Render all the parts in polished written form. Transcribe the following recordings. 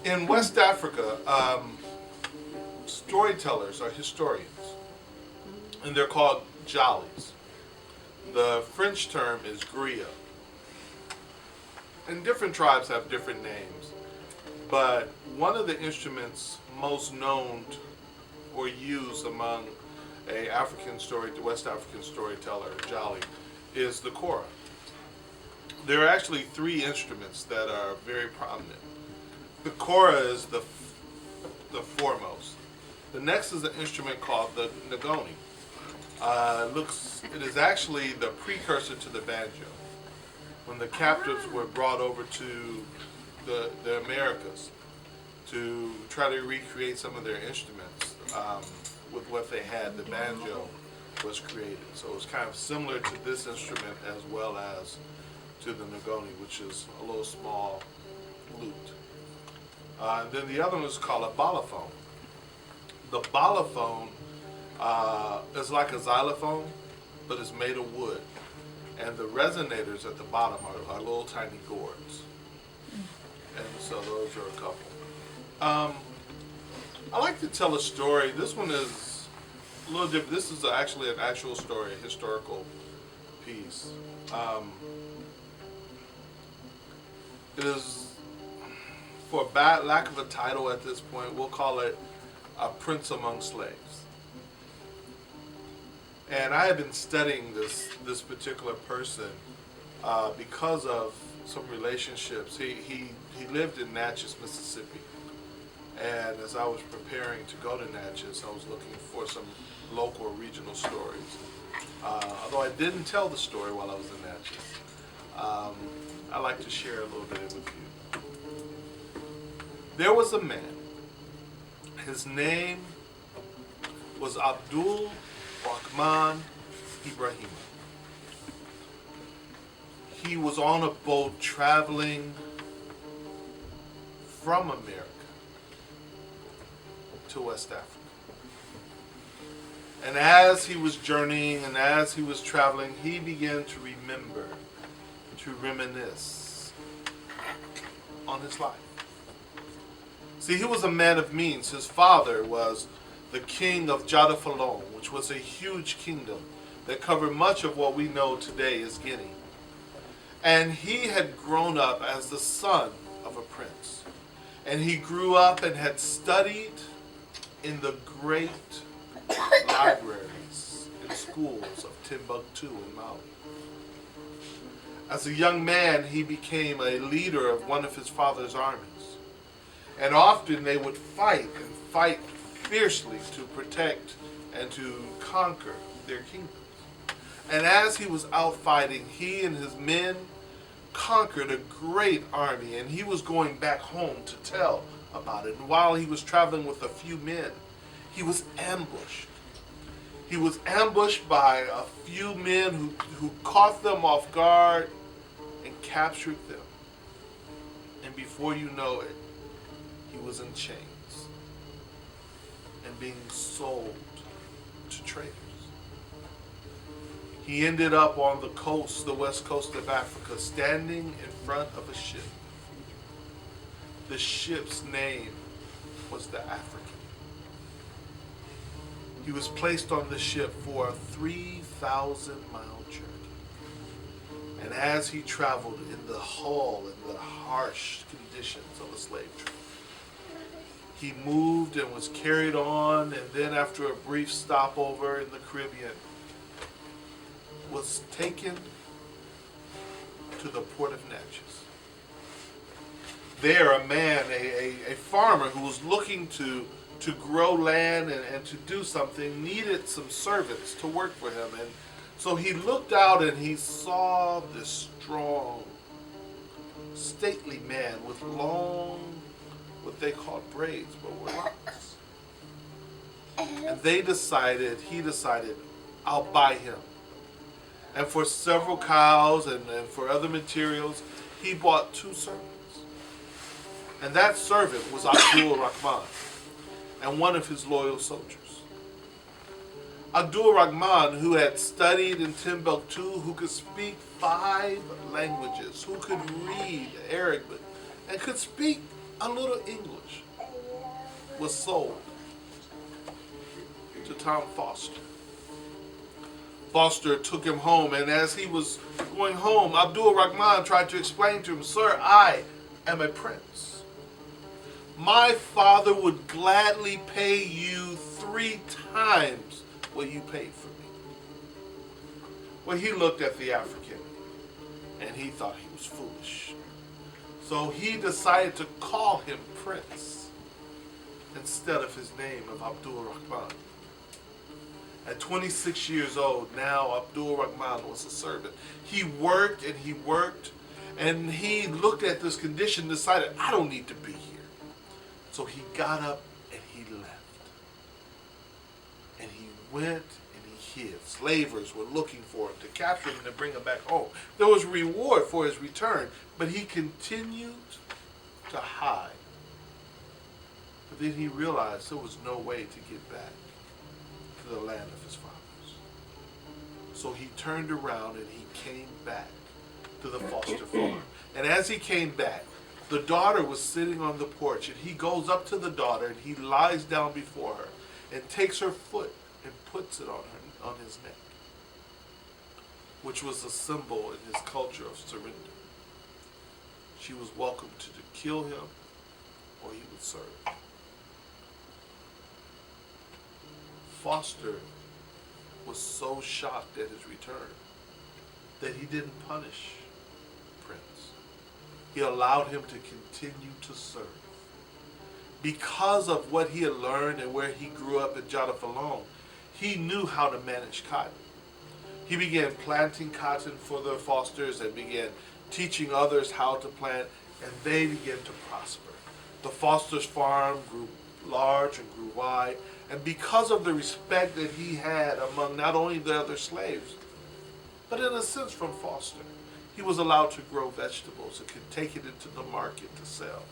In West Africa, storytellers are historians, and they're called jollies. The French term is griot. And different tribes have different names, but one of the instruments most known or used among West African storyteller, jolly, is the kora. There are actually three instruments that are very prominent. The kora is the foremost. The next is an instrument called the ngoni. It is actually the precursor to the banjo. When the captives were brought over to the Americas to try to recreate some of their instruments with what they had, the banjo was created. So it was kind of similar to this instrument as well as to the ngoni, which is a little small lute. Then the other one is called a balafon. The balafon is like a xylophone, but it's made of wood. And the resonators at the bottom are little tiny gourds. And so those are a couple. I like to tell a story. This one is a little different. This is actually an actual story, a historical piece. It is, for lack of a title at this point, we'll call it A Prince Among Slaves. And I have been studying this particular person because of some relationships. He lived in Natchez, Mississippi. And as I was preparing to go to Natchez, I was looking for some local or regional stories. Although I didn't tell the story while I was in Natchez, I like to share a little bit with you. There was a man. His name was Abdul Rahman Ibrahim. He was on a boat traveling from America to West Africa. And as he was journeying and as he was traveling, he began to remember, to reminisce on his life. See, he was a man of means. His father was the king of Jadafalon, which was a huge kingdom that covered much of what we know today as Guinea. And he had grown up as the son of a prince. And he grew up and had studied in the great libraries and schools of Timbuktu and Mali. As a young man, he became a leader of one of his father's armies. And often they would fight fiercely to protect and to conquer their kingdoms. And as he was out fighting, he and his men conquered a great army, and he was going back home to tell about it. And while he was traveling with a few men, he was ambushed. He was ambushed by a few men who caught them off guard and captured them. And before you know it, he was in chains and being sold to traders. He ended up on the coast, the west coast of Africa, standing in front of a ship. The ship's name was the African. He was placed on the ship for a 3,000-mile journey. And as he traveled in the hull and the harsh conditions of a slave trade, he moved and was carried on, and then after a brief stopover in the Caribbean, was taken to the port of Natchez. There, a man, a farmer who was looking to grow land and to do something, needed some servants to work for him. And so he looked out and he saw this strong, stately man with long, what they called braids, but were locks. And he decided, I'll buy him. And for several cows and for other materials, he bought 2 servants. And that servant was Abdul Rahman and one of his loyal soldiers. Abdul Rahman, who had studied in Timbuktu, who could speak 5 languages, who could read Arabic, and could speak a little English, was sold to Tom Foster. Foster took him home, and as he was going home, Abdul Rahman tried to explain to him, "Sir, I am a prince. My father would gladly pay you 3 times what you paid for me." Well, he looked at the African, and he thought he was foolish. So he decided to call him Prince instead of his name of Abdul Rahman. At 26 years old, now Abdul Rahman was a servant. He worked and he worked, and he looked at this condition and decided, "I don't need to be here." So he got up and he left. And he went and he hid. Slavers were looking for him to capture him and to bring him back home. There was a reward for his return, but he continued to hide. But then he realized there was no way to get back to the land of his fathers. So he turned around and he came back to the Foster farm. And as he came back, the daughter was sitting on the porch, and he goes up to the daughter and he lies down before her and takes her foot and puts it on his neck, which was a symbol in his culture of surrender. She was welcome to kill him or he would serve. Foster was so shocked at his return that he didn't punish Prince. He allowed him to continue to serve. Because of what he had learned and where he grew up in Jadafalon, he knew how to manage cotton. He began planting cotton for the Fosters and began teaching others how to plant, and they began to prosper. The Fosters' farm grew large and grew wide, and because of the respect that he had among not only the other slaves, but in a sense from Foster, he was allowed to grow vegetables and could take it into the market to sell.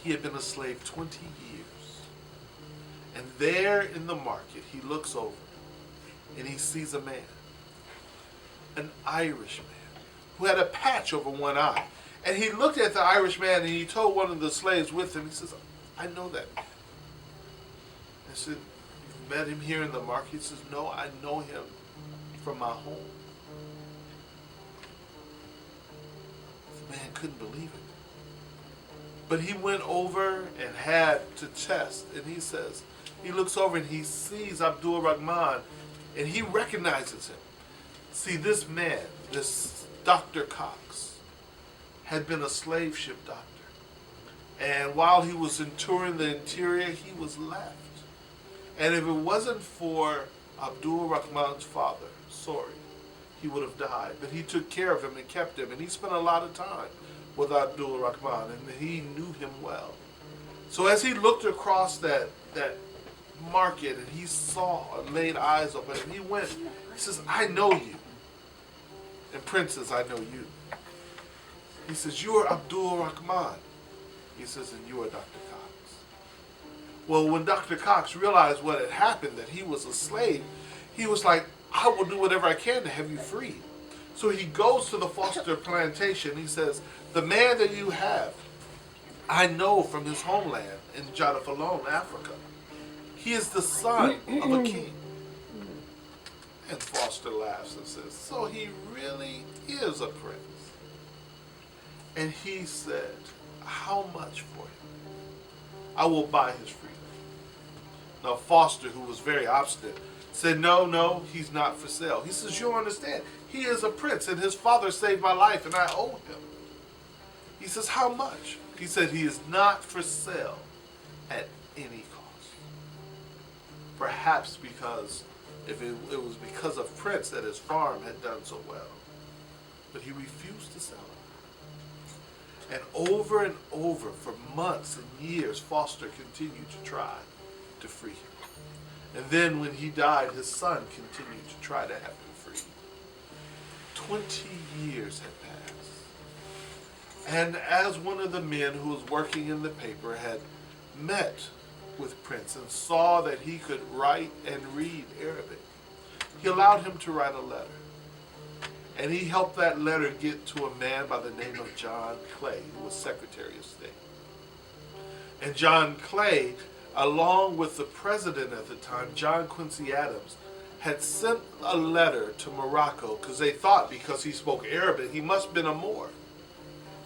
He had been a slave 20 years. And there in the market, he looks over and he sees a man, an Irish man, who had a patch over one eye. And he looked at the Irish man and he told one of the slaves with him, he says, "I know that man." I said, "You've met him here in the market?" He says, "No, I know him from my home." The man couldn't believe it. But he went over and had to test, and he says, he looks over and he sees Abdul Rahman, and he recognizes him. See, this man, this Dr. Cox, had been a slave ship doctor. And while he was touring the interior, he was left. And if it wasn't for Abdul Rahman's father, sorry, he would have died. But he took care of him and kept him, and he spent a lot of time with Abdul Rahman, and he knew him well. So as he looked across that market and he saw and laid eyes on him, he went, he says, "I know you." And Prince says, "I know you." He says, "You are Abdul Rahman." He says, "And you are Dr. Cox." Well, when Dr. Cox realized what had happened, that he was a slave, he was like, "I will do whatever I can to have you freed." So he goes to the Foster plantation. He says, "The man that you have, I know from his homeland in Jadafalon, Africa. He is the son of a king." And Foster laughs and says, "So he really is a prince?" And he said, "How much for him? I will buy his freedom." Now Foster, who was very obstinate, said, no, he's not for sale. He says, "You don't understand. He is a prince, and his father saved my life, and I owe him." He says, "How much?" He said, "He is not for sale at any cost." Perhaps because if it was because of Prince that his farm had done so well. But he refused to sell it. And over for months and years, Foster continued to try to free him. And then when he died, his son continued to try to have him free. 20 years had passed. And as one of the men who was working in the paper had met with Prince and saw that he could write and read Arabic, he allowed him to write a letter. And he helped that letter get to a man by the name of John Clay, who was Secretary of State. And John Clay, along with the president at the time, John Quincy Adams, had sent a letter to Morocco because they thought because he spoke Arabic, he must have been a Moor.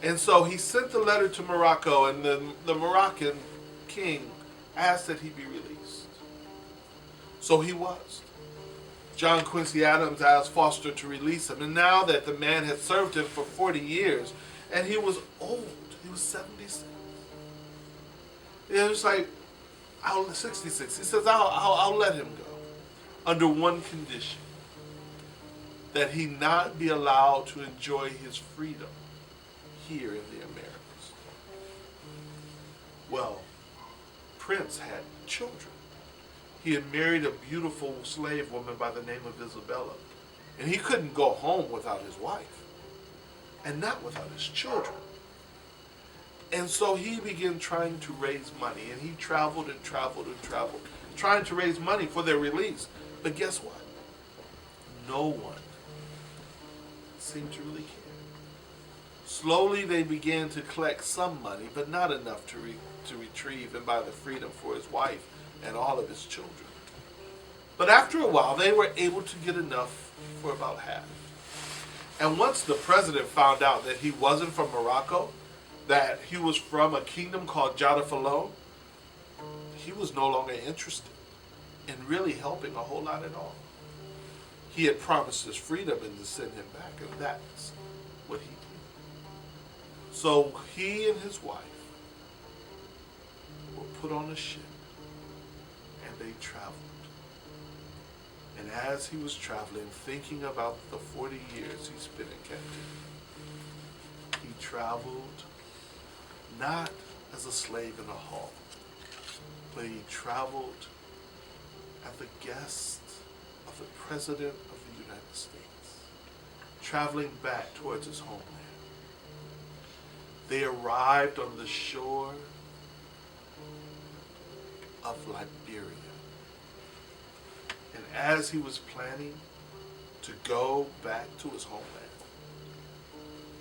And so he sent the letter to Morocco, and the Moroccan king asked that he be released. So he was. John Quincy Adams asked Foster to release him. And now that the man had served him for 40 years, and he was old, he was 76. It was like, 66. He says, I'll let him go under one condition, that he not be allowed to enjoy his freedom here in the Americas. Well, Prince had children. He had married a beautiful slave woman by the name of Isabella. And he couldn't go home without his wife. And not without his children. And so he began trying to raise money. And he traveled and traveled and traveled, trying to raise money for their release. But guess what? No one seemed to really care. Slowly they began to collect some money, but not enough to retrieve and buy the freedom for his wife and all of his children. But after a while, they were able to get enough for about half. And once the president found out that he wasn't from Morocco, that he was from a kingdom called Jadafalon, he was no longer interested in really helping a whole lot at all. He had promised his freedom and to send him back, and that's what he did. So he and his wife were put on a ship, and they traveled. And as he was traveling, thinking about the 40 years he spent in captivity, he traveled not as a slave in a hall, but he traveled as the guest of the President of the United States, traveling back towards his homeland. They arrived on the shore of Liberia. And as he was planning to go back to his homeland,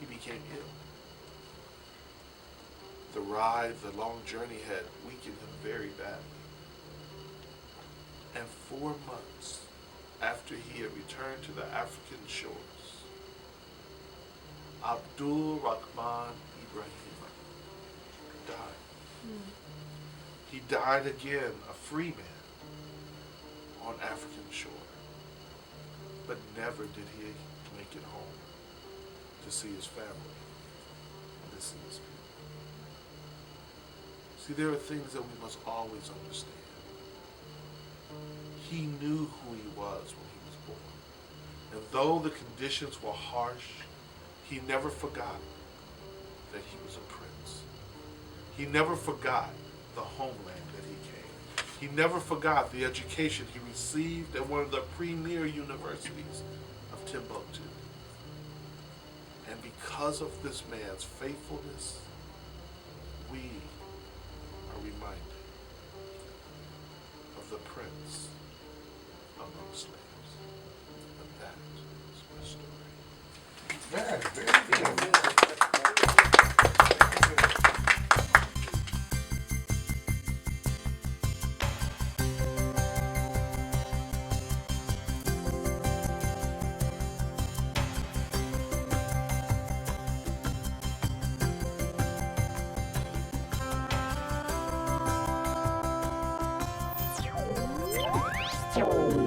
he became ill. The ride, the long journey had weakened him very badly. And 4 months after he had returned to the African shores, Abdul Rahman Ibrahim died. He died again, a free man, on African shore. But never did he make it home to see his family and to see his people. See, there are things that we must always understand. He knew who he was when he was born. And though the conditions were harsh, he never forgot that he was a prince. He never forgot the homeland that he came. He never forgot the education he received at one of the premier universities of Timbuktu. And because of this man's faithfulness, we are reminded of the prince among slaves. And that is my story. Very good. Thank you.